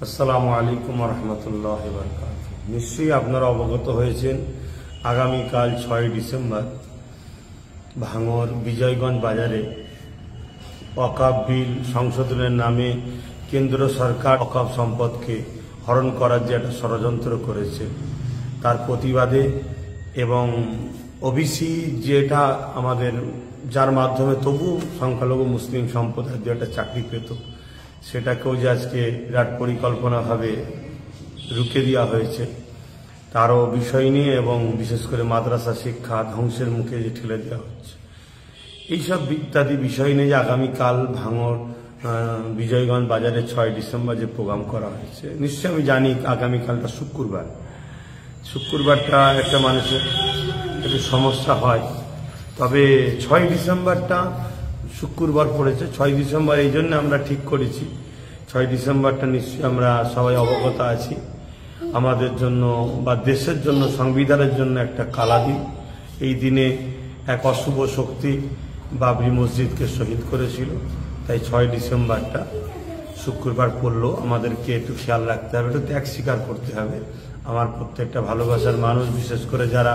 আসসালামু আলাইকুম রহমতুল্লাহ বরকাত। নিশ্চয়ই আপনারা অবগত হয়েছেন, আগামীকাল ৬ ডিসেম্বর ভাঙর বিজয়গঞ্জ বাজারে ওয়াকফ বিল সংশোধনের নামে কেন্দ্র সরকার ওয়াকফ সম্পদকে হরণ করার যে একটা ষড়যন্ত্র করেছে, তার প্রতিবাদে এবং ওবিসি যেটা আমাদের যার মাধ্যমে তবু সংখ্যালঘু মুসলিম সম্প্রদায়ের যে একটা চাকরি পেত, সেটাকেও যে আজকে বিরাট পরিকল্পনাভাবে রুখে দেওয়া হয়েছে, তারও বিষয় নিয়ে এবং বিশেষ করে মাদ্রাসা শিক্ষা ধ্বংসের মুখে যে ঠেলে দেওয়া হচ্ছে, এইসব ইত্যাদি বিষয় নিয়ে যে আগামীকাল ভাঙর বিজয়গঞ্জ বাজারে ৬ ডিসেম্বর যে প্রোগ্রাম করা হয়েছে, নিশ্চয়ই আমি জানি আগামীকালটা শুক্রবারটা একটা মানুষের একটু সমস্যা হয়, তবে ৬ ডিসেম্বরটা শুক্রবার পড়েছে। ৬ ডিসেম্বর এই জন্য আমরা ঠিক করেছি, ৬ ডিসেম্বরটা নিশ্চয়ই আমরা সবাই অবগত আছি, আমাদের জন্য বা দেশের জন্য সংবিধানের জন্য একটা কালা দিন। এই দিনে এক অশুভ শক্তি বাবরি মসজিদকে শহীদ করেছিল, তাই ৬ ডিসেম্বরটা শুক্রবার পড়লেও আমাদেরকে একটু খেয়াল রাখতে হবে, একটু ত্যাগ স্বীকার করতে হবে। আমার প্রত্যেকটা ভালোবাসার মানুষ, বিশেষ করে যারা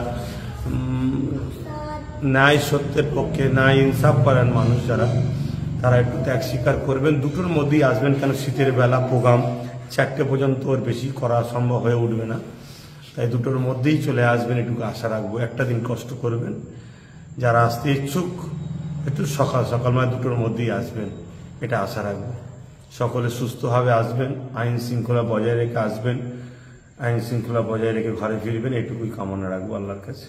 ন্যায় সত্যের পক্ষে ন্যায় ইনসাফ করার মানুষ যারা, তারা একটু ত্যাগ স্বীকার করবেন। দুটোর মধ্যেই আসবেন, কেন শীতের বেলা প্রোগ্রাম ৪টে পর্যন্ত ওর বেশি করা সম্ভব হয়ে উঠবে না, তাই দুটোর মধ্যেই চলে আসবেন, এটুকু আশা রাখবো। একটা দিন কষ্ট করবেন, যারা আসতে ইচ্ছুক একটু সকাল সকাল মানে দুটোর মধ্যেই আসবেন, এটা আশা রাখবো। সকলে সুস্থভাবে আসবেন, আইন শৃঙ্খলা বজায় রেখে আসবেন, আইন শৃঙ্খলা বজায় রেখে ঘরে ফিরবেন, এটুকুই কামনা রাখবো আল্লাহর কাছে।